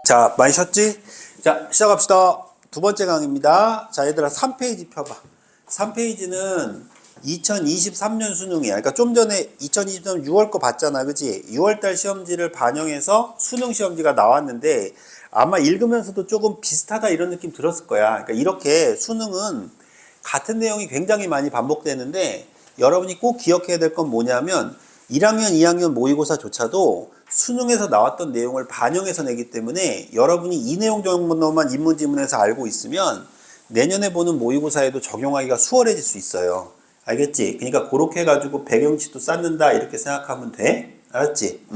자, 많이 쉬었지? 자, 시작합시다. 두 번째 강의입니다. 자, 얘들아, 3페이지 펴봐. 3페이지는 2023년 수능이야. 그러니까 좀 전에 2023년 6월 거 봤잖아. 그치? 6월달 시험지를 반영해서 수능 시험지가 나왔는데 아마 읽으면서도 조금 비슷하다 이런 느낌 들었을 거야. 그러니까 이렇게 수능은 같은 내용이 굉장히 많이 반복되는데 여러분이 꼭 기억해야 될 건 뭐냐면 1학년, 2학년 모의고사조차도 수능에서 나왔던 내용을 반영해서 내기 때문에 여러분이 이 내용 정도만 인문지문에서 알고 있으면 내년에 보는 모의고사에도 적용하기가 수월해질 수 있어요. 알겠지? 그러니까 그렇게 해가지고 배경지도 쌓는다 이렇게 생각하면 돼. 알았지?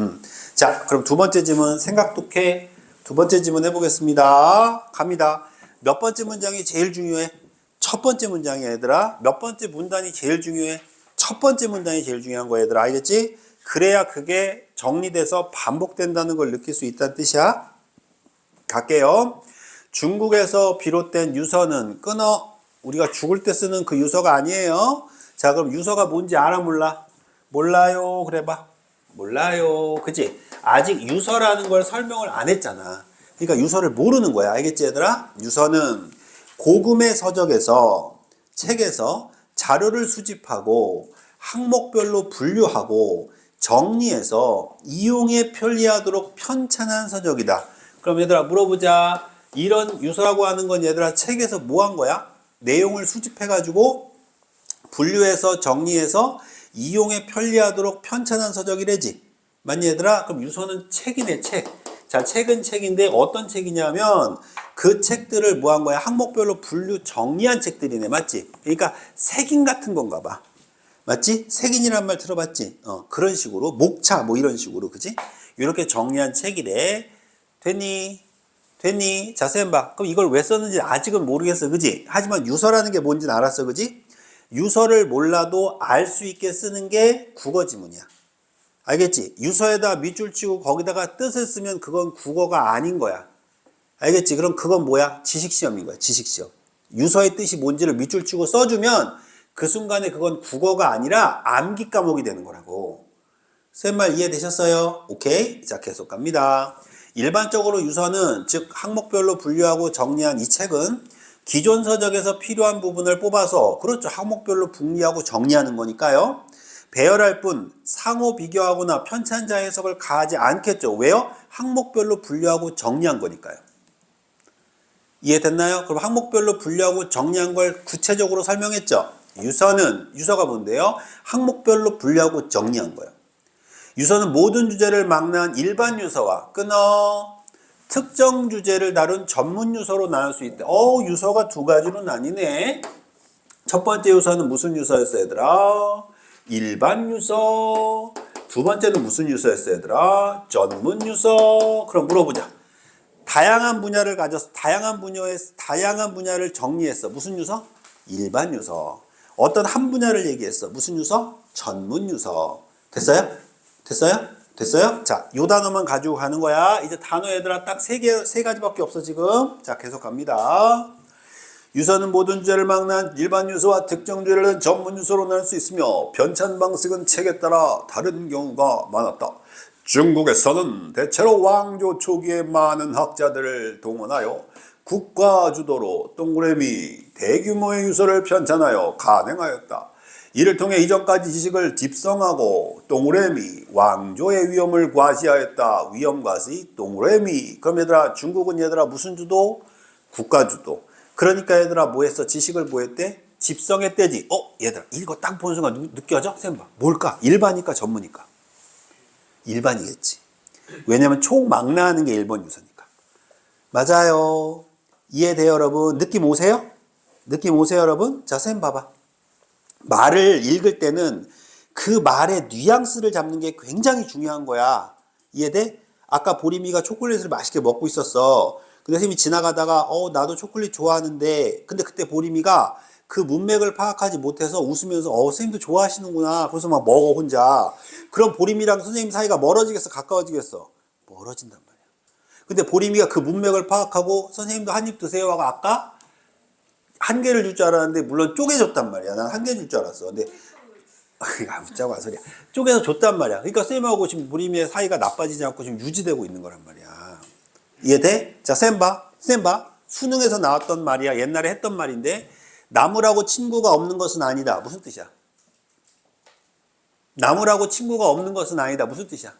자, 그럼 두 번째 지문 생각독해. 두 번째 지문 해보겠습니다. 갑니다. 몇 번째 문장이 제일 중요해? 첫 번째 문장이야, 얘들아. 몇 번째 문단이 제일 중요해? 첫 번째 문단이 제일 중요한 거야, 얘들아. 알겠지? 그래야 그게 정리돼서 반복된다는 걸 느낄 수 있다는 뜻이야. 갈게요. 중국에서 비롯된 유서는 끊어. 우리가 죽을 때 쓰는 그 유서가 아니에요. 자, 그럼 유서가 뭔지 알아, 몰라? 몰라요. 그래봐. 몰라요. 그치? 아직 유서라는 걸 설명을 안 했잖아. 그러니까 유서를 모르는 거야. 알겠지, 얘들아? 유서는 고금의 서적에서, 책에서 자료를 수집하고 항목별로 분류하고 정리해서 이용에 편리하도록 편찬한 서적이다. 그럼 얘들아 물어보자. 이런 유서라고 하는 건 얘들아 책에서 뭐 한 거야? 내용을 수집해가지고 분류해서 정리해서 이용에 편리하도록 편찬한 서적이래지. 맞니 얘들아? 그럼 유서는 책이네, 책. 자, 책은 책인데 어떤 책이냐면 그 책들을 뭐 한 거야? 항목별로 분류 정리한 책들이네. 맞지? 그러니까 색인 같은 건가 봐. 맞지? 색인이란 말 들어봤지? 그런 식으로 목차 뭐 이런 식으로 그지? 이렇게 정리한 책이래. 됐니? 됐니? 자, 쌤 봐. 그럼 이걸 왜 썼는지 아직은 모르겠어. 그지? 하지만 유서라는 게 뭔지는 알았어. 그지? 유서를 몰라도 알 수 있게 쓰는 게 국어 지문이야. 알겠지? 유서에다 밑줄 치고 거기다가 뜻을 쓰면 그건 국어가 아닌 거야. 알겠지? 그럼 그건 뭐야? 지식시험인 거야. 지식시험. 유서의 뜻이 뭔지를 밑줄 치고 써주면 그 순간에 그건 국어가 아니라 암기 과목이 되는 거라고. 쌤 말 이해되셨어요? 오케이. 자, 계속 갑니다. 일반적으로 유서는 즉 항목별로 분류하고 정리한 이 책은 기존 서적에서 필요한 부분을 뽑아서 그렇죠. 항목별로 분리하고 정리하는 거니까요. 배열할 뿐 상호 비교하거나 편찬자 해석을 가하지 않겠죠. 왜요? 항목별로 분류하고 정리한 거니까요. 이해됐나요? 그럼 항목별로 분류하고 정리한 걸 구체적으로 설명했죠. 유서가 뭔데요? 항목별로 분류하고 정리한 거예요. 유서는 모든 주제를 망라한 일반 유서와 끊어 특정 주제를 다룬 전문 유서로 나눌 수 있대. 유서가 두 가지로 나뉘네. 첫 번째 유서는 무슨 유서였어, 얘들아? 일반 유서. 두 번째는 무슨 유서였어, 얘들아? 전문 유서. 그럼 물어보자. 다양한 분야를 가져서 다양한 분야를 정리했어. 무슨 유서? 일반 유서. 어떤 한 분야를 얘기했어. 무슨 유서? 전문 유서. 됐어요? 됐어요? 됐어요? 자, 요 단어만 가지고 가는 거야. 이제 단어 얘들아 딱 세 가지밖에 없어 지금. 자, 계속 갑니다. 유서는 모든 주제를 망라한 일반 유서와 특정 주제를 전문 유서로 나눌 수 있으며 편찬 방식은 책에 따라 다른 경우가 많았다. 중국에서는 대체로 왕조 초기에 많은 학자들을 동원하여 국가 주도로 동그라미 대규모의 유서를 편찬하여 간행하였다. 이를 통해 이전까지 지식을 집성하고 동그라미 왕조의 위엄을 과시하였다. 위엄 과시 동그라미. 그럼 얘들아 중국은 얘들아 무슨 주도? 국가 주도. 그러니까 얘들아 뭐 했어? 지식을 뭐 했대? 집성했대지. 얘들아 이거 딱 보는 순간 느껴져? 쌤 봐. 뭘까? 일반이니까 전문이니까? 일반이겠지. 왜냐면 총망라하는 게 일본 유서니까. 맞아요. 이해돼요, 여러분? 느낌 오세요? 느낌 오세요, 여러분? 자, 쌤 봐봐. 말을 읽을 때는 그 말의 뉘앙스를 잡는 게 굉장히 중요한 거야. 이해돼? 아까 보림이가 초콜릿을 맛있게 먹고 있었어. 근데 선생님이 지나가다가 나도 초콜릿 좋아하는데 근데 그때 보림이가 그 문맥을 파악하지 못해서 웃으면서 선생님도 좋아하시는구나. 그래서 막 먹어 혼자. 그럼 보림이랑 선생님 사이가 멀어지겠어? 가까워지겠어? 멀어진단 말이야. 근데 보림이가 그 문맥을 파악하고 선생님도 한 입 드세요 하고 아까 한 개를 줄 줄 알았는데 물론 쪼개줬단 말이야. 난 한 개 줄 줄 알았어. 근데 아무짝고 한 소리야. 쪼개서 줬단 말이야. 그러니까 쌤하고 지금 보림이의 사이가 나빠지지 않고 지금 유지되고 있는 거란 말이야. 이해돼? 자, 쌤 봐. 쌤 봐. 수능에서 나왔던 말이야. 옛날에 했던 말인데 나무라고 친구가 없는 것은 아니다. 무슨 뜻이야? 나무라고 친구가 없는 것은 아니다. 무슨 뜻이야?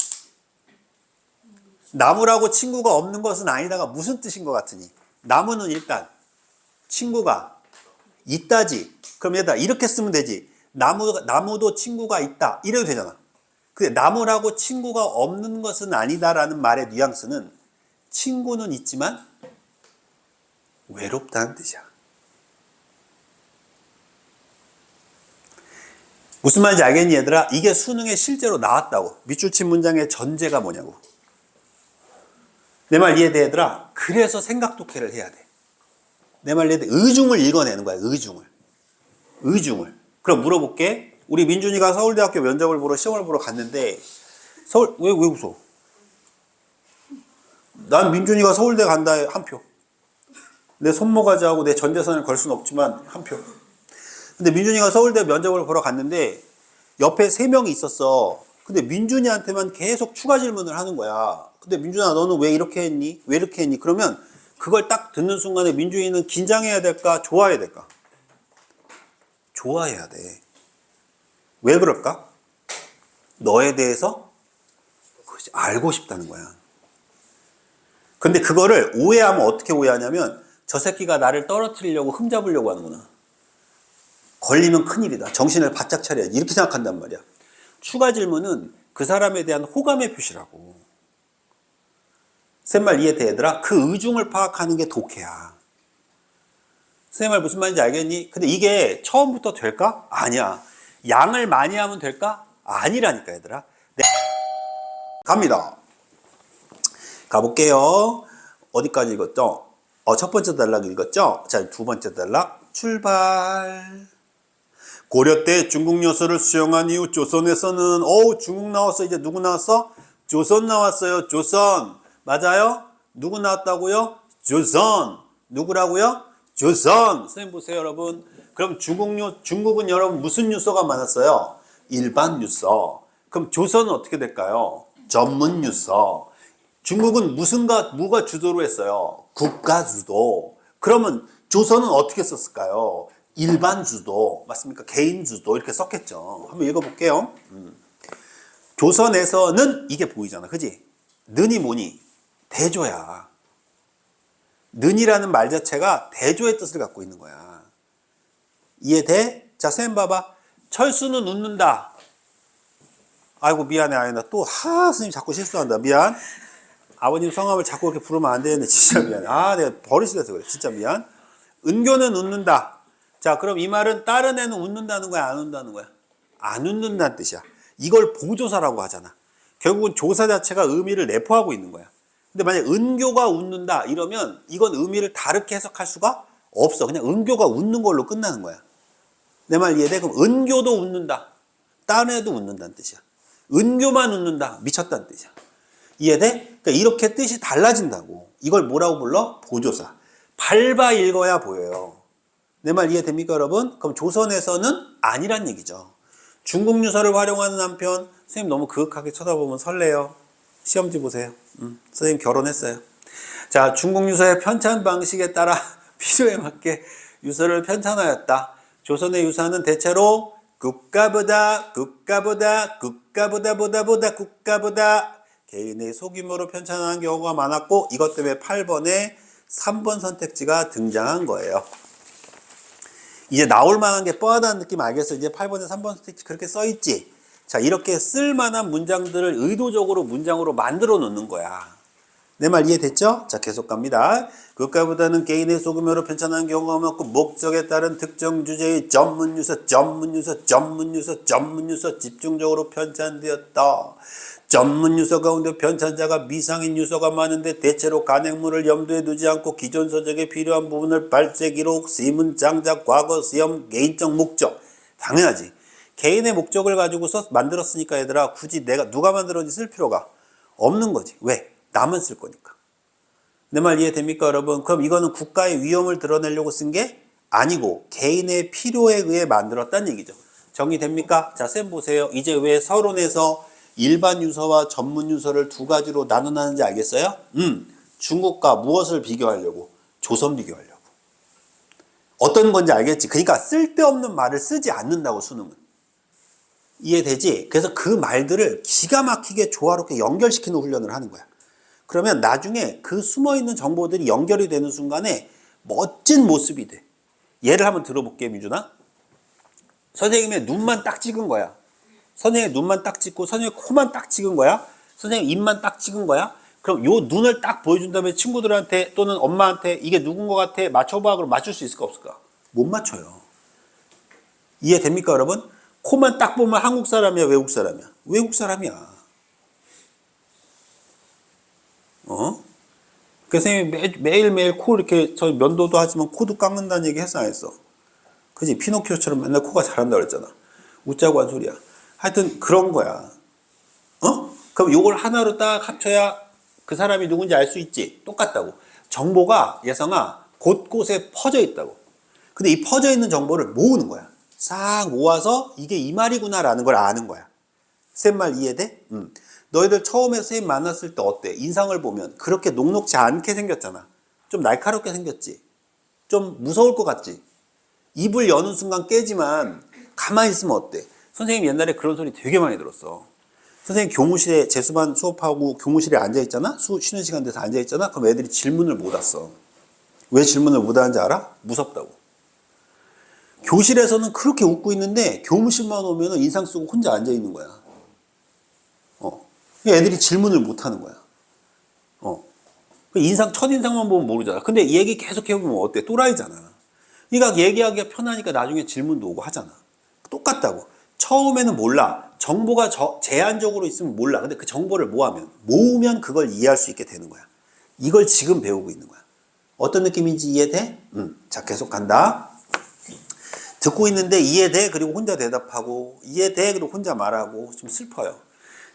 나무라고 친구가 없는 것은 아니다가 무슨 뜻인 것 같으니? 나무는 일단 친구가 있다지. 그럼 얘들아 이렇게 쓰면 되지. 나무도 친구가 있다. 이래도 되잖아. 근데 나무라고 친구가 없는 것은 아니다라는 말의 뉘앙스는 친구는 있지만 외롭다는 뜻이야. 무슨 말인지 알겠니 얘들아? 이게 수능에 실제로 나왔다고. 밑줄 친 문장의 전제가 뭐냐고. 내 말 이해돼 얘들아? 그래서 생각독해를 해야 돼. 내 말 이해돼? 의중을 읽어내는 거야. 의중을. 그럼 물어볼게. 우리 민준이가 서울대학교 면접을 보러 시험을 보러 갔는데 왜 웃어? 난 민준이가 서울대 간다 한 표. 내 손모가지하고 내 전재산을 걸 수는 없지만 한 표. 근데 민준이가 서울대 면접을 보러 갔는데 옆에 3명이 있었어. 근데 민준이한테만 계속 추가 질문을 하는 거야. 근데 민준아 너는 왜 이렇게 했니? 왜 이렇게 했니? 그러면 그걸 딱 듣는 순간에 민준이는 긴장해야 될까? 좋아해야 될까? 좋아해야 돼. 왜 그럴까? 너에 대해서 알고 싶다는 거야. 근데 그거를 오해하면 어떻게 오해하냐면 저 새끼가 나를 떨어뜨리려고 흠잡으려고 하는구나. 걸리면 큰일이다. 정신을 바짝 차려야지. 이렇게 생각한단 말이야. 추가 질문은 그 사람에 대한 호감의 표시라고. 쌤 말 이해돼 얘들아? 그 의중을 파악하는 게 독해야. 쌤 말 무슨 말인지 알겠니? 근데 이게 처음부터 될까? 아니야. 양을 많이 하면 될까? 아니라니까 얘들아. 네. 갑니다. 가볼게요. 어디까지 읽었죠? 첫 번째 단락 읽었죠? 자, 두 번째 단락 출발. 고려 때 중국 요소를 수용한 이후 조선에서는 중국 나왔어. 이제 누구 나왔어? 조선 나왔어요. 조선. 맞아요? 누구 나왔다고요? 조선. 누구라고요? 조선. 선생님 보세요 여러분. 그럼 중국은 여러분 무슨 유서가 많았어요? 일반 유서. 그럼 조선은 어떻게 될까요? 전문 유서. 중국은 뭐가 주도로 했어요? 국가 주도. 그러면 조선은 어떻게 썼을까요? 일반 주도. 맞습니까? 개인 주도. 이렇게 썼겠죠. 한번 읽어볼게요. 조선에서는 이게 보이잖아. 그지? 는이 뭐니? 대조야. 는이라는 말 자체가 대조의 뜻을 갖고 있는 거야. 이해돼? 자, 쌤 봐봐. 철수는 웃는다. 아이고 미안해 아이나 또 선생님 자꾸 실수한다. 미안. 아버님 성함을 자꾸 그렇게 부르면 안 되는데 진짜 미안해. 내가 버릇이 돼서 그래. 진짜 미안. 은교는 웃는다. 자, 그럼 이 말은 다른 애는 웃는다는 거야? 안 웃는다는 거야? 안 웃는다는 뜻이야. 이걸 보조사라고 하잖아. 결국은 조사 자체가 의미를 내포하고 있는 거야. 근데 만약 은교가 웃는다 이러면 이건 의미를 다르게 해석할 수가 없어. 그냥 은교가 웃는 걸로 끝나는 거야. 내 말 이해돼? 그럼 은교도 웃는다. 다른 애도 웃는다는 뜻이야. 은교만 웃는다. 미쳤다는 뜻이야. 이해돼? 그러니까 이렇게 뜻이 달라진다고. 이걸 뭐라고 불러? 보조사. 밟아 읽어야 보여요. 내 말 이해됩니까 여러분? 그럼 조선에서는 아니란 얘기죠. 중국 유서를 활용하는 한편 선생님 너무 그윽하게 쳐다보면 설레요. 시험지 보세요. 선생님 결혼했어요. 자, 중국 유서의 편찬 방식에 따라 필요에 맞게 유서를 편찬하였다. 조선의 유서는 대체로 국가보다 개인의 소규모로 편찬하는 경우가 많았고 이것 때문에 8번에 3번 선택지가 등장한 거예요. 이제 나올 만한 게 뻔하다는 느낌 알겠어? 이제 8번에 3번 선택지 그렇게 써있지? 자, 이렇게 쓸만한 문장들을 의도적으로 문장으로 만들어 놓는 거야. 내 말 이해됐죠? 자, 계속 갑니다. 국가보다는 개인의 소규모로 편찬하는 경우가 많고 목적에 따른 특정 주제의 전문 유서 집중적으로 편찬되었다. 전문 유서 가운데 편찬자가 미상인 유서가 많은데 대체로 간행물을 염두에 두지 않고 기존 서적에 필요한 부분을 발제 기록, 시문, 장작, 과거, 시험, 개인적 목적. 당연하지. 개인의 목적을 가지고 만들었으니까 얘들아 굳이 누가 만들었는지 쓸 필요가 없는 거지. 왜? 나만 쓸 거니까. 내 말 이해됩니까 여러분? 그럼 이거는 국가의 위험을 드러내려고 쓴 게 아니고 개인의 필요에 의해 만들었다는 얘기죠. 정리됩니까? 자, 쌤 보세요. 이제 왜 서론에서 일반 유서와 전문 유서를 두 가지로 나눠놨는지 알겠어요? 중국과 무엇을 비교하려고? 조선 비교하려고. 어떤 건지 알겠지? 그러니까 쓸데없는 말을 쓰지 않는다고, 수능은. 이해되지? 그래서 그 말들을 기가 막히게 조화롭게 연결시키는 훈련을 하는 거야. 그러면 나중에 그 숨어있는 정보들이 연결이 되는 순간에 멋진 모습이 돼. 예를 한번 들어볼게, 민준아. 선생님의 눈만 딱 찍은 거야. 선생님의 눈만 딱 찍고 선생님의 코만 딱 찍은 거야. 선생님 입만 딱 찍은 거야. 그럼 요 눈을 딱 보여준 다음에 친구들한테 또는 엄마한테 이게 누군 것 같아? 맞춰봐. 그럼 맞출 수 있을까 없을까? 못 맞춰요. 이해됩니까, 여러분? 코만 딱 보면 한국 사람이야, 외국 사람이야? 외국 사람이야. 그래서 선생님이 매일매일 코 이렇게 저 면도도 하지만 코도 깎는다는 얘기 했어, 안 했어? 그지? 피노키오처럼 맨날 코가 자란다 그랬잖아. 웃자고 한 소리야. 하여튼 그런 거야. 그럼 요걸 하나로 딱 합쳐야 그 사람이 누군지 알 수 있지. 똑같다고. 정보가, 예성아, 곳곳에 퍼져 있다고. 근데 이 퍼져 있는 정보를 모으는 거야. 싹 모아서 이게 이 말이구나라는 걸 아는 거야. 쌤 말 이해돼? 너희들 처음에 선생님 만났을 때 어때? 인상을 보면 그렇게 녹록지 않게 생겼잖아. 좀 날카롭게 생겼지. 좀 무서울 것 같지. 입을 여는 순간 깨지만 가만히 있으면 어때? 선생님 옛날에 그런 소리 되게 많이 들었어. 선생님 교무실에 재수반 수업하고 교무실에 앉아있잖아? 쉬는 시간 돼서 앉아있잖아? 그럼 애들이 질문을 못 왔어. 왜 질문을 못 하는지 알아? 무섭다고. 교실에서는 그렇게 웃고 있는데 교무실만 오면 인상 쓰고 혼자 앉아있는 거야. 애들이 질문을 못 하는 거야. 첫인상만 보면 모르잖아. 근데 얘기 계속 해보면 어때? 또라이잖아. 그러니까 얘기하기가 편하니까 나중에 질문도 오고 하잖아. 똑같다고. 처음에는 몰라. 정보가 제한적으로 있으면 몰라. 근데 그 정보를 모으면 그걸 이해할 수 있게 되는 거야. 이걸 지금 배우고 있는 거야. 어떤 느낌인지 이해돼? 자, 계속 간다. 듣고 있는데 이해돼? 그리고 혼자 대답하고, 이해돼? 그리고 혼자 말하고. 좀 슬퍼요.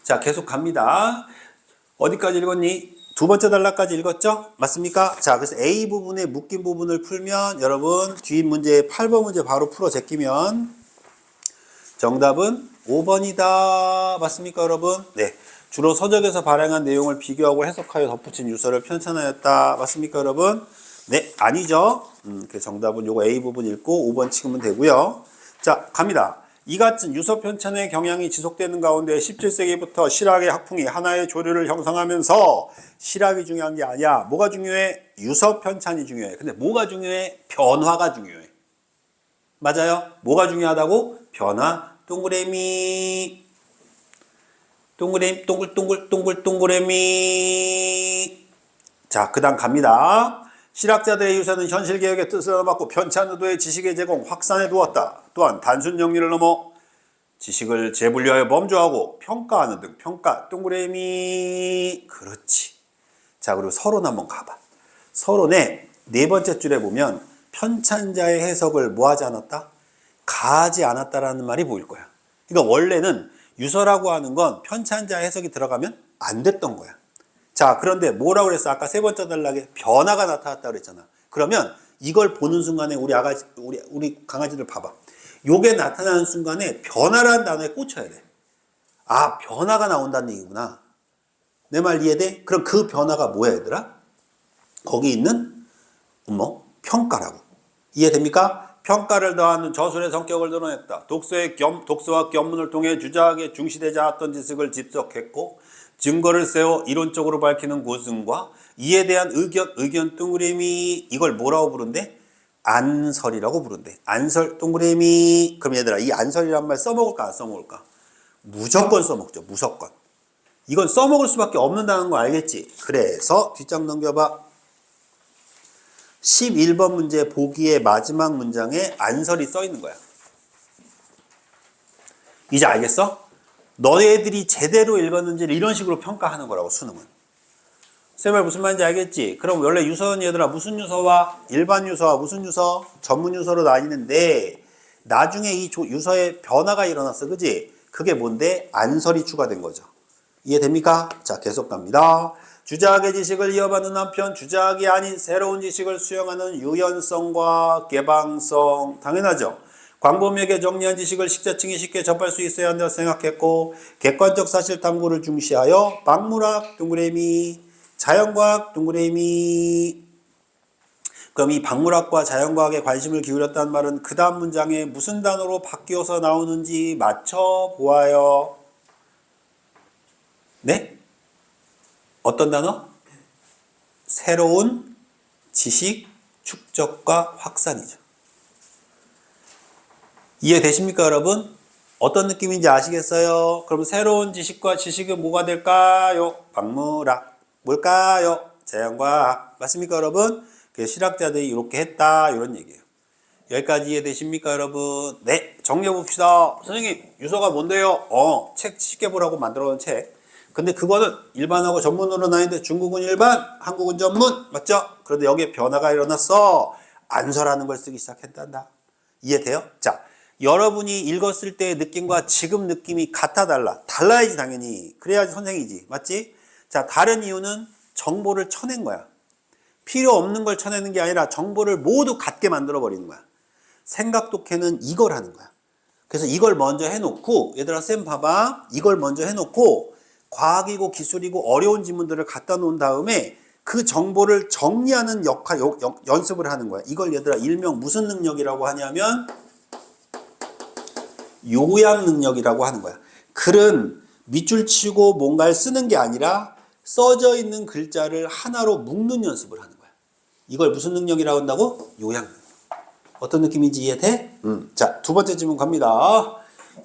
자, 계속 갑니다. 어디까지 읽었니? 두 번째 단락까지 읽었죠? 맞습니까? 자, 그래서 A 부분의 묶인 부분을 풀면 여러분 뒷 문제 8번 문제 바로 풀어 제끼면 정답은 5번이다. 맞습니까, 여러분? 네. 주로 서적에서 발행한 내용을 비교하고 해석하여 덧붙인 유서를 편찬하였다. 맞습니까, 여러분? 네, 아니죠. 그 정답은 요거 A 부분 읽고 5번 찍으면 되고요. 자, 갑니다. 이 같은 유서 편찬의 경향이 지속되는 가운데 17세기부터 실학의 학풍이 하나의 조류를 형성하면서 실학이 중요한 게 아니야. 뭐가 중요해? 유서 편찬이 중요해. 근데 뭐가 중요해? 변화가 중요해. 맞아요? 뭐가 중요하다고? 변화. 동그라미. 동그라미, 동글동글. 자, 그 다음 갑니다. 실학자들의 유서는 현실개혁의 뜻을 얻어맞고 편찬 의도의 지식의 제공, 확산해 두었다. 또한 단순 정리를 넘어 지식을 재분류하여 범주하고 평가하는 등 평가, 동그라미. 그렇지. 자, 그리고 서론 한번 가봐. 서론의 네 번째 줄에 보면 편찬자의 해석을 뭐 하지 않았다? 가하지 않았다라는 말이 보일 거야. 그러니까 원래는 유서라고 하는 건 편찬자 해석이 들어가면 안 됐던 거야. 자, 그런데 뭐라고 그랬어? 아까 세 번째 단락에 변화가 나타났다 그랬잖아. 그러면 이걸 보는 순간에 우리 강아지들 봐봐. 요게 나타나는 순간에 변화라는 단어에 꽂혀야 돼. 아, 변화가 나온다는 얘기구나. 내 말 이해돼? 그럼 그 변화가 뭐야, 얘들아? 거기 있는 평가라고. 이해됩니까? 평가를 더하는 저술의 성격을 드러냈다. 독서와 견문을 통해 주자에게 중시되지 않았던 지식을 집석했고 증거를 세워 이론적으로 밝히는 고증과 이에 대한 의견 동그라미. 이걸 뭐라고 부른대? 안설이라고 부른대. 안설 동그라미. 그럼 얘들아, 이 안설이란 말 써먹을까 안 써먹을까? 무조건 써먹죠. 무조건. 이건 써먹을 수밖에 없는다는 거 알겠지? 그래서 뒷장 넘겨봐. 11번 문제 보기의 마지막 문장에 안설이 써 있는 거야. 이제 알겠어? 너희들이 제대로 읽었는지를 이런 식으로 평가하는 거라고, 수능은. 쌤말 무슨 말인지 알겠지? 그럼 원래 유서는 얘들아 무슨 유서와 일반 유서와 무슨 유서? 전문 유서로 나뉘는데 나중에 이 유서에 변화가 일어났어. 그지? 그게 뭔데? 안설이 추가된 거죠. 이해됩니까? 자, 계속 갑니다. 주자학의 지식을 이어받는 한편 주자학이 아닌 새로운 지식을 수용하는 유연성과 개방성. 당연하죠. 광범위하게 정리한 지식을 식자층이 쉽게 접할 수 있어야 한다고 생각했고 객관적 사실 탐구를 중시하여 박물학 동그라미. 자연과학 동그라미. 그럼 이 박물학과 자연과학에 관심을 기울였다는 말은 그 다음 문장에 무슨 단어로 바뀌어서 나오는지 맞춰보아요. 네? 어떤 단어? 새로운 지식 축적과 확산이죠. 이해되십니까, 여러분? 어떤 느낌인지 아시겠어요? 그럼 새로운 지식과 지식은 뭐가 될까요? 박물학. 뭘까요? 자연과학. 맞습니까, 여러분? 그래서 실학자들이 이렇게 했다, 이런 얘기예요. 여기까지 이해되십니까, 여러분? 네, 정리해봅시다. 선생님, 유서가 뭔데요? 책 쉽게 보라고 만들어놓은 책. 근데 그거는 일반하고 전문으로 나뉘는데 중국은 일반, 한국은 전문. 맞죠? 그런데 여기에 변화가 일어났어. 안서라는 걸 쓰기 시작했단다. 이해돼요? 자, 여러분이 읽었을 때의 느낌과 지금 느낌이 같아 달라. 달라야지 당연히. 그래야지 선생이지. 맞지? 자, 다른 이유는 정보를 쳐낸 거야. 필요 없는 걸 쳐내는 게 아니라 정보를 모두 같게 만들어 버리는 거야. 생각 독해는 이걸 하는 거야. 그래서 이걸 먼저 해놓고, 얘들아 쌤 봐봐. 이걸 먼저 해놓고 과학이고 기술이고 어려운 지문들을 갖다 놓은 다음에 그 정보를 정리하는 연습을 하는 거야. 이걸 얘들아 일명 무슨 능력이라고 하냐면 요약 능력이라고 하는 거야. 글은 밑줄 치고 뭔가를 쓰는 게 아니라 써져 있는 글자를 하나로 묶는 연습을 하는 거야. 이걸 무슨 능력이라고 한다고? 요약 능력. 어떤 느낌인지 이해돼? 자, 두 번째 질문 갑니다.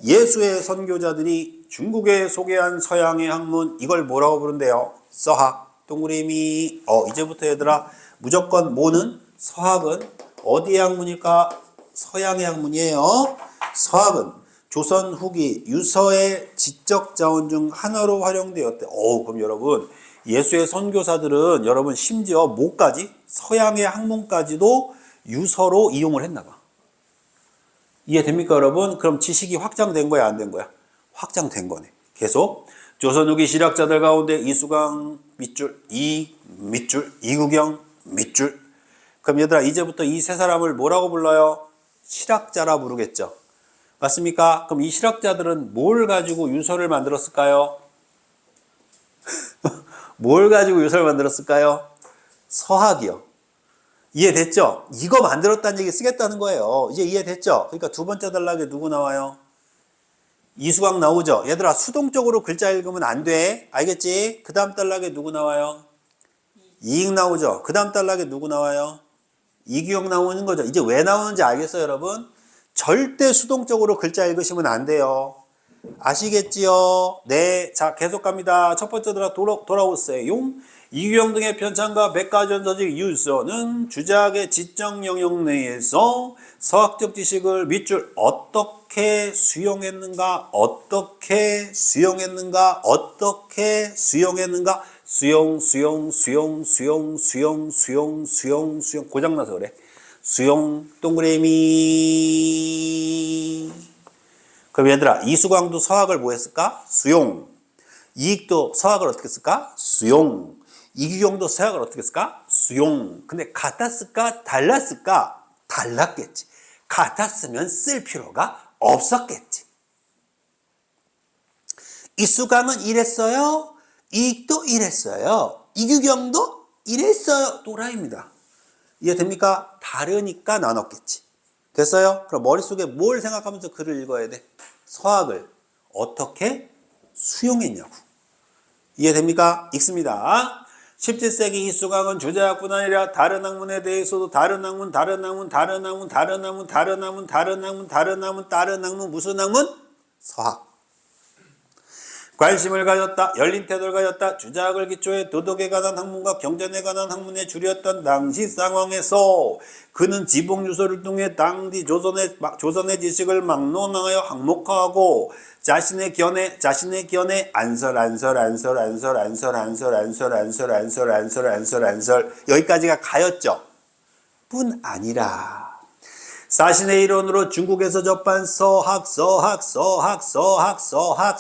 예수의 선교자들이 중국에 소개한 서양의 학문, 이걸 뭐라고 부른대요? 서학. 동그라미. 이제부터 얘들아 무조건 뭐는? 서학은 어디의 학문일까? 서양의 학문이에요. 서학은 조선 후기 유서의 지적 자원 중 하나로 활용되었대. 그럼 여러분 예수의 선교사들은 여러분 심지어 뭐까지? 서양의 학문까지도 유서로 이용을 했나 봐. 이해됩니까, 여러분? 그럼 지식이 확장된 거야, 안 된 거야? 확장된 거네. 계속. 조선 후기 실학자들 가운데 이수강 밑줄, 밑줄, 이구경 밑줄. 그럼 얘들아 이제부터 이 세 사람을 뭐라고 불러요? 실학자라 부르겠죠. 맞습니까? 그럼 이 실학자들은 뭘 가지고 유서를 만들었을까요? 뭘 가지고 유서를 만들었을까요? 서학이요. 이해됐죠? 이거 만들었다는 얘기 쓰겠다는 거예요. 이제 이해됐죠? 그러니까 두 번째 단락에 누구 나와요? 이수강 나오죠? 얘들아 수동적으로 글자 읽으면 안 돼. 알겠지? 그 다음 단락에 누구 나와요? 이익 나오죠? 그 다음 단락에 누구 나와요? 이규영 나오는 거죠. 이제 왜 나오는지 알겠어요, 여러분? 절대 수동적으로 글자 읽으시면 안 돼요. 아시겠지요? 네. 자, 계속 갑니다. 첫 번째 돌아오세요. 이규영 등의 편찬과 백과전서적 유서는 주작의 지적 영역 내에서 서학적 지식을 밑줄 어떻게 수용했는가, 어떻게 수용했는가, 어떻게 수용했는가, 수용 고장나서 그래. 수용 동그라미. 그럼 얘들아 이수광도 서학을 뭐 했을까? 수용. 이익도 서학을 어떻게 했을까? 수용. 이규경도 서학을 어떻게 했을까? 수용. 근데 같았을까? 달랐을까? 달랐겠지. 같았으면 쓸 필요가 없었겠지. 이수광은 이랬어요. 이익도 이랬어요. 이규경도 이랬어요. 또라이입니다. 이해됩니까? 다르니까 나눴겠지. 됐어요? 그럼 머릿속에 뭘 생각하면서 글을 읽어야 돼? 서학을 어떻게 수용했냐고. 이해됩니까? 읽습니다. 17세기 이수강은 주제학뿐 아니라 다른 학문에 대해서도 다른 학문 무슨 학문? 서학. 관심을 가졌다. 열린 태도를 가졌다. 주자학을 기초해 도덕에 관한 학문과 경전에 관한 학문에 줄였던 당시 상황에서 그는 지봉유서를 통해 당시 조선의 지식을 막론하여 항목화하고 자신의 견해 안설 여기까지가 가였죠. 뿐 아니라 자신의 이론으로 중국에서 접한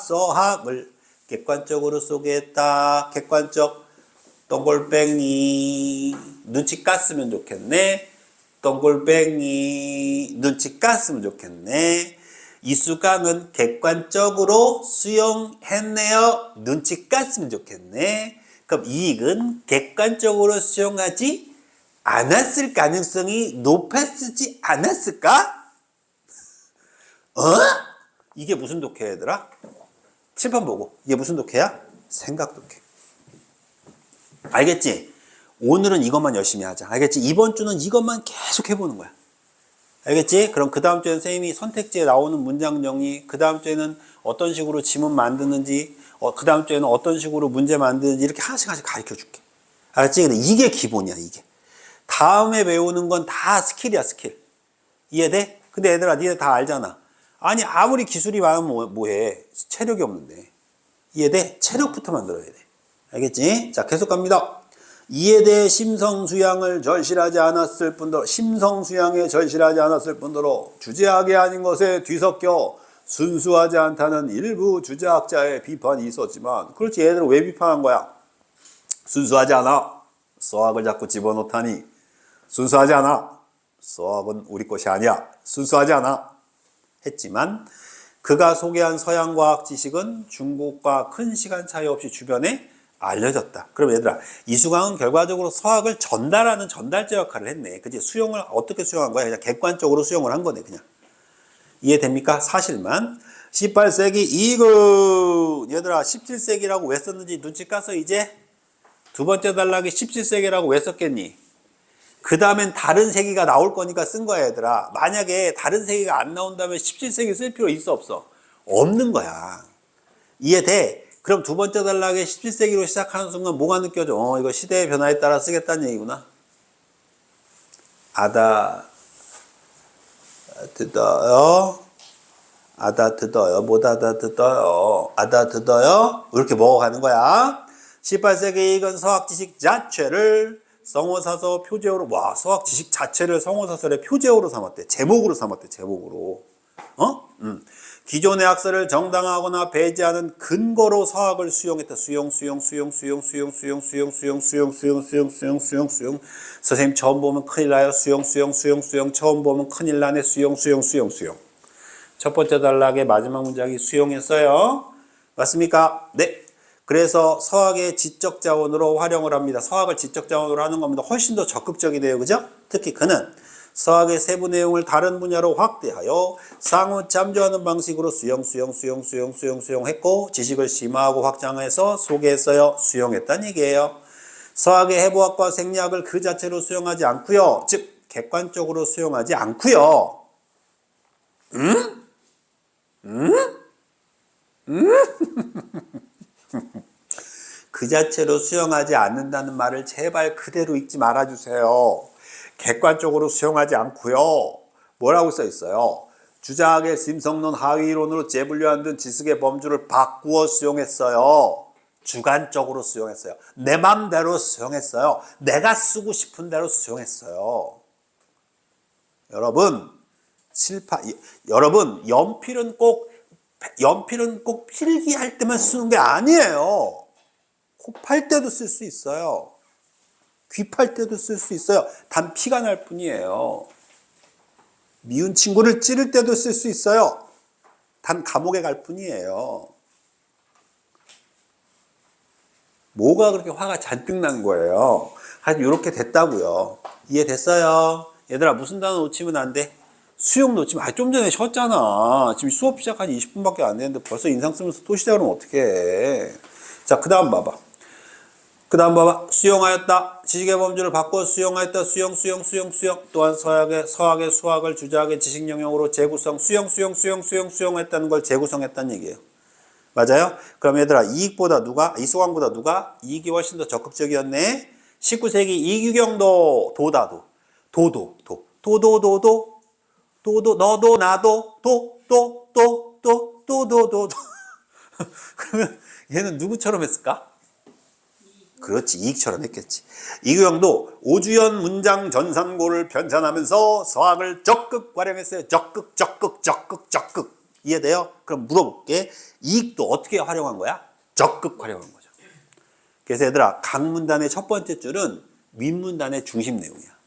서학을 객관적으로 소개했다. 객관적 동글뱅이 눈치 깠으면 좋겠네. 동글뱅이 눈치 깠으면 좋겠네. 이수강은 객관적으로 수용했네요. 눈치 깠으면 좋겠네. 그럼 이익은 객관적으로 수용하지 않았을 가능성이 높았지 않았을까? 어? 이게 무슨 독해야 얘들아? 칠판 보고 이게 무슨 독해야? 생각 독해. 알겠지? 오늘은 이것만 열심히 하자. 알겠지? 이번 주는 이것만 계속 해보는 거야. 알겠지? 그럼 그 다음 주에는 선생님이 선택지에 나오는 문장 정리, 그 다음 주에는 어떤 식으로 지문 만드는지, 그 다음 주에는 어떤 식으로 문제 만드는지 이렇게 하나씩 가르쳐 줄게. 알겠지? 근데 이게 기본이야, 이게. 다음에 배우는 건 다 스킬이야, 스킬. 이해돼? 근데 얘들아, 니네 다 알잖아. 아니, 아무리 기술이 많으면 뭐해? 체력이 없는데. 이해돼? 체력부터 만들어야 돼. 알겠지? 자, 계속 갑니다. 이에 대해 심성수양을 절실하지 않았을 뿐더러 심성수양에 절실하지 않았을 뿐더러 주제학이 아닌 것에 뒤섞여 순수하지 않다는 일부 주제학자의 비판이 있었지만 그렇지 얘들은 왜 비판한 거야? 순수하지 않아. 수학을 자꾸 집어넣다니. 순수하지 않아. 수학은 우리 것이 아니야. 순수하지 않아. 했지만 그가 소개한 서양과학 지식은 중국과 큰 시간 차이 없이 주변에 알려졌다. 그럼 얘들아, 이수강은 결과적으로 서학을 전달하는 전달자 역할을 했네. 그치? 수용을 어떻게 수용한 거야? 그냥 객관적으로 수용을 한 거네, 그냥. 이해됩니까? 사실만. 18세기 이근 얘들아, 17세기라고 왜 썼는지 눈치 까서 이제 두 번째 단락이 17세기라고 왜 썼겠니? 그 다음엔 다른 세기가 나올 거니까 쓴 거야, 얘들아. 만약에 다른 세기가 안 나온다면 17세기 쓸 필요 있어, 없어? 없는 거야. 이해돼? 그럼 두 번째 단락에 17세기로 시작하는 순간 뭐가 느껴져? 이거 시대의 변화에 따라 쓰겠다는 얘기구나. 아다 듣어요. 아다 듣어요. 못 아다 듣어요. 아다 듣어요. 이렇게 먹어가는 거야. 18세기 이건 서학 지식 자체를 성어사서 표제어로, 와, 서학 지식 자체를 성어사설의 표제어로 삼았대. 제목으로 삼았대. 제목으로. 기존의 학설을 정당화하거나 배제하는 근거로 서학을 수용했다. 수용. 선생님 처음 보면 큰일 나요. 수용. 처음 보면 큰일 나네. 수용. 첫 번째 단락의 마지막 문장이 수용했어요. 맞습니까? 네. 그래서 서학의 지적 자원으로 활용을 합니다. 서학을 지적 자원으로 하는 겁니다. 훨씬 더 적극적이네요. 그죠? 특히 그는 서학의 세부 내용을 다른 분야로 확대하여 상호 참조하는 방식으로 수용했고 지식을 심화하고 확장해서 소개했어요. 수용했다는 얘기예요. 서학의 해부학과 생리학을 그 자체로 수용하지 않고요. 즉 객관적으로 수용하지 않고요. 그 자체로 수용하지 않는다는 말을 제발 그대로 읽지 말아주세요. 객관적으로 수용하지 않고요. 뭐라고 써 있어요? 주자학의 심성론 하위론으로 재분류한 등 지식의 범주를 바꾸어 수용했어요. 주관적으로 수용했어요. 내 맘대로 수용했어요. 내가 쓰고 싶은 대로 수용했어요. 여러분, 연필은 꼭 필기할 때만 쓰는 게 아니에요. 코 팔 때도 쓸 수 있어요. 귀 팔 때도 쓸 수 있어요. 단 피가 날 뿐이에요. 미운 친구를 찌를 때도 쓸 수 있어요. 단 감옥에 갈 뿐이에요. 뭐가 그렇게 화가 잔뜩 난 거예요? 하여튼 이렇게 됐다고요. 이해됐어요? 얘들아 무슨 단어 놓치면 안 돼? 수용 놓치면 좀 전에 쉬었잖아. 지금 수업 시작한 20분밖에 안 됐는데 벌써 인상 쓰면서 또 시작하면 어떡해. 자, 그 다음 봐봐. 수용하였다. 지식의 범주를 바꿔 수용하였다. 수용. 또한 서학의 수학을 주자학의 지식 영역으로 재구성. 수용했다는 걸 재구성했다는 얘기예요. 맞아요? 그럼 얘들아, 이수광보다 누가? 이익이 훨씬 더 적극적이었네. 19세기 이규경도 너도 나도 그러면 얘는 누구처럼 했을까? 그렇지, 이익처럼 했겠지. 이규영도 오주연 문장 전산고를 편찬하면서 서학을 적극 활용했어요. 적극. 이해돼요? 그럼 물어볼게. 이익도 어떻게 활용한 거야? 적극 활용한 거죠. 그래서 얘들아, 각 문단의 첫 번째 줄은 윗문단의 중심 내용이야.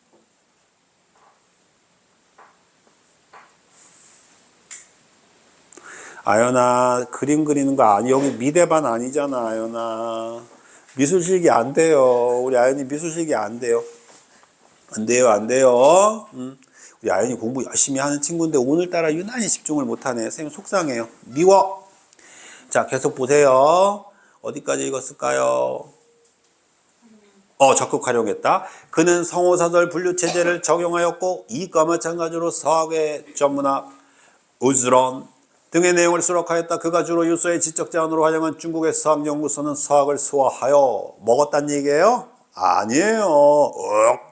아연아, 그림 그리는 거 아니, 여기 미대반 아니잖아, 아연아. 미술 실기 안 돼요. 우리 아연이 미술 실기 안 돼요. 안 돼요, 안 돼요. 우리 아연이 공부 열심히 하는 친구인데 오늘따라 유난히 집중을 못하네. 선생님 속상해요. 미워. 자, 계속 보세요. 어디까지 읽었을까요? 적극 활용했다. 그는 성호사설 분류체제를 적용하였고 이과 마찬가지로 서학의 전문학, 우즈론 등의 내용을 수록하였다. 그가 주로 유서의 지적 자원으로 활용한 중국의 서학연구소는 서학을 소화하여 먹었단 얘기예요? 아니에요.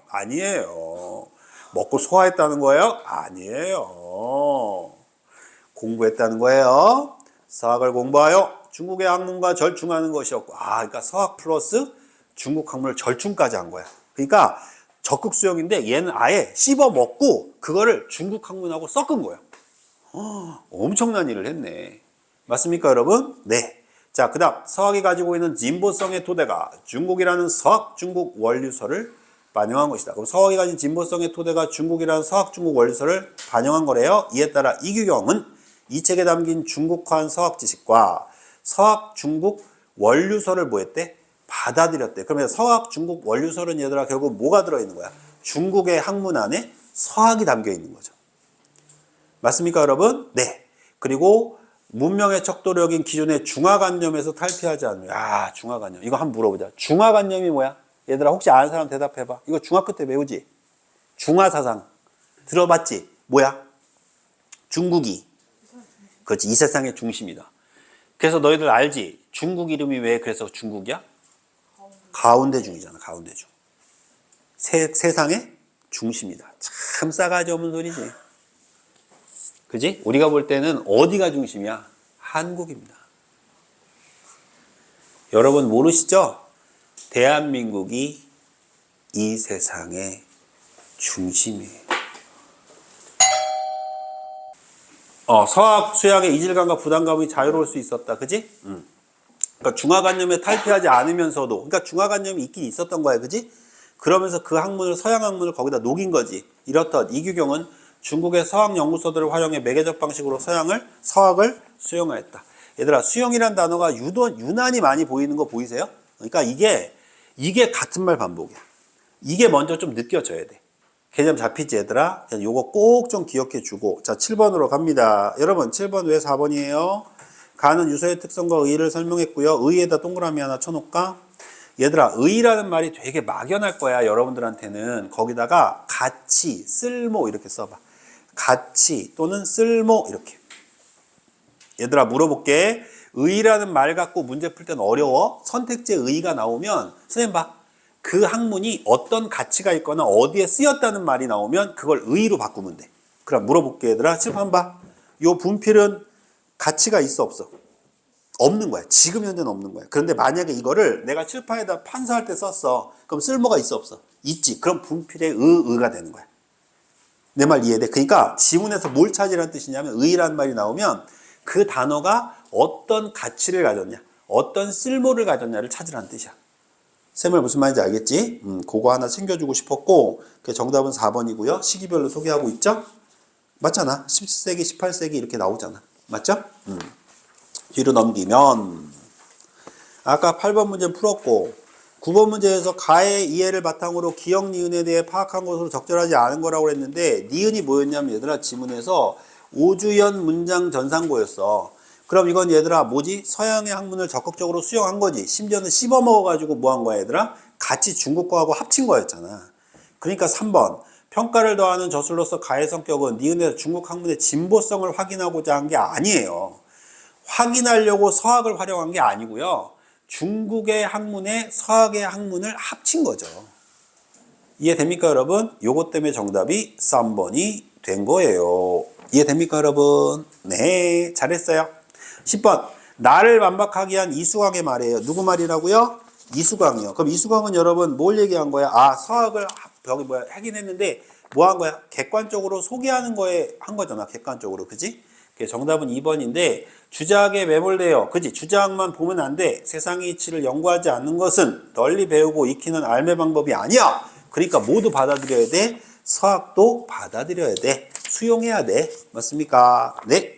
아니에요. 먹고 소화했다는 거예요? 아니에요. 공부했다는 거예요. 서학을 공부하여 중국의 학문과 절충하는 것이었고, 그러니까 서학 플러스 중국 학문을 절충까지 한 거야. 그러니까 적극 수용인데 얘는 아예 씹어 먹고 그거를 중국 학문하고 섞은 거예요. 엄청난 일을 했네. 맞습니까, 여러분? 네. 자, 그 다음 서학이 가지고 있는 진보성의 토대가 중국이라는 서학 중국 원류서를 반영한 것이다. 그럼 서학이 가진 진보성의 토대가 중국이라는 서학 중국 원류서를 반영한 거래요. 이에 따라 이규경은 이 책에 담긴 중국화한 서학 지식과 서학 중국 원류서를 뭐 했대? 받아들였대. 그러면 서학 중국 원류서는 얘들아 결국 뭐가 들어있는 거야? 중국의 학문 안에 서학이 담겨 있는 거죠. 맞습니까, 여러분? 네. 그리고 문명의 척도력인 기존의 중화관념에서 탈피하지 않는. 중화관념. 이거 한번 물어보자. 중화관념이 뭐야? 얘들아 혹시 아는 사람 대답해봐. 이거 중학교 때 배우지? 중화사상. 들어봤지? 뭐야? 중국이. 그렇지. 이 세상의 중심이다. 그래서 너희들 알지? 중국 이름이 왜 그래서 중국이야? 가운데 중이잖아. 가운데 중. 세상의 중심이다. 참 싸가지 없는 소리지. 그지? 우리가 볼 때는 어디가 중심이야? 한국입니다. 여러분 모르시죠? 대한민국이 이 세상의 중심이에요. 서학 수양의 이질감과 부담감이 자유로울 수 있었다. 그지? 그러니까 중화관념에 탈피하지 않으면서도, 그러니까 중화관념이 있긴 있었던 거야. 그지? 그러면서 그 학문을, 서양 학문을 거기다 녹인 거지. 이렇듯 이규경은 중국의 서학 연구소들을 활용해 매개적 방식으로 서학을 수용하였다. 얘들아, 수용이란 단어가 유난히 많이 보이는 거 보이세요? 그러니까 이게 같은 말 반복이야. 이게 먼저 좀 느껴져야 돼. 개념 잡히지, 얘들아? 요거 꼭 좀 기억해 주고. 자, 7번으로 갑니다. 여러분, 7번 왜 4번이에요? 가는 유서의 특성과 의의를 설명했고요. 의의에다 동그라미 하나 쳐놓을까? 얘들아, 의의라는 말이 되게 막연할 거야, 여러분들한테는. 거기다가 가치, 쓸모 이렇게 써봐. 가치 또는 쓸모 이렇게. 얘들아, 물어볼게. 의의라는 말 갖고 문제 풀 때는 어려워? 선택지에 의의가 나오면 선생님 봐. 그 학문이 어떤 가치가 있거나 어디에 쓰였다는 말이 나오면 그걸 의의로 바꾸면 돼. 그럼 물어볼게, 얘들아. 칠판 봐. 요 분필은 가치가 있어, 없어? 없는 거야. 지금 현재는 없는 거야. 그런데 만약에 이거를 내가 칠판에다 판서할 때 썼어. 그럼 쓸모가 있어, 없어? 있지. 그럼 분필의 의가 되는 거야. 내 말 이해돼? 그러니까 지문에서 뭘 찾으라는 뜻이냐면 의의라는 말이 나오면 그 단어가 어떤 가치를 가졌냐, 어떤 쓸모를 가졌냐를 찾으라는 뜻이야. 쌤을 무슨 말인지 알겠지? 그거 하나 챙겨주고 싶었고, 그 정답은 4번이고요. 시기별로 소개하고 있죠? 맞잖아. 17세기, 18세기 이렇게 나오잖아. 맞죠? 뒤로 넘기면 아까 8번 문제 풀었고 9번 문제에서 가의 이해를 바탕으로 기역 니은에 대해 파악한 것으로 적절하지 않은 거라고 했는데 니은이 뭐였냐면 얘들아 지문에서 오주연 문장 전상고였어. 그럼 이건 얘들아 뭐지? 서양의 학문을 적극적으로 수용한 거지. 심지어는 씹어 먹어가지고 뭐 한 거야 얘들아? 같이 중국 거하고 합친 거였잖아. 그러니까 3번 평가를 더하는 저술로서 가의 성격은 니은에서 중국 학문의 진보성을 확인하고자 한 게 아니에요. 확인하려고 서학을 활용한 게 아니고요. 중국의 학문에 서학의 학문을 합친 거죠. 이해됩니까, 여러분? 요것 때문에 정답이 3번이 된 거예요. 이해됩니까, 여러분? 네, 잘했어요. 10번. 나를 반박하게 한 이수광의 말이에요. 누구 말이라고요? 이수광이요. 그럼 이수광은 여러분 뭘 얘기한 거야? 서학을 확인했는데 뭐 한 거야? 객관적으로 소개하는 거에 한 거잖아. 객관적으로. 그지? 정답은 2번인데 주작에 매몰되어 그지? 주작만 보면 안 돼. 세상의 이치를 연구하지 않는 것은 널리 배우고 익히는 알매 방법이 아니야. 그러니까 모두 받아들여야 돼. 서학도 받아들여야 돼. 수용해야 돼. 맞습니까? 네.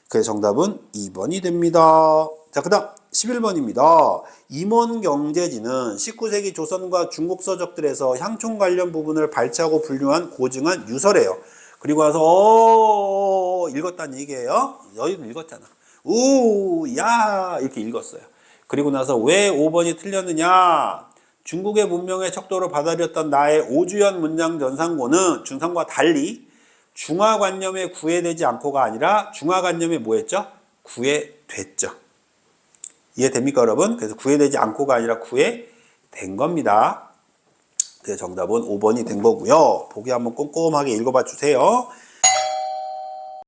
그래서 정답은 2번이 됩니다. 자, 그 다음 11번입니다. 임원경제지는 19세기 조선과 중국 서적들에서 향촌 관련 부분을 발췌하고 분류한 고증한 유서래요. 그리고 나서 읽었다는 얘기예요. 너희도 읽었잖아. 야 이렇게 읽었어요. 그리고 나서 왜 5번이 틀렸느냐? 중국의 문명의 척도를 받아들였던 나의 오주연 문장 전상고는 준상과 달리 중화관념에 구애되지 않고가 아니라 중화관념에 뭐했죠? 구애됐죠. 이해됩니까 여러분? 그래서 구애되지 않고가 아니라 구애된 겁니다. 그래서 정답은 5번이 된 거고요. 보기 한번 꼼꼼하게 읽어봐 주세요.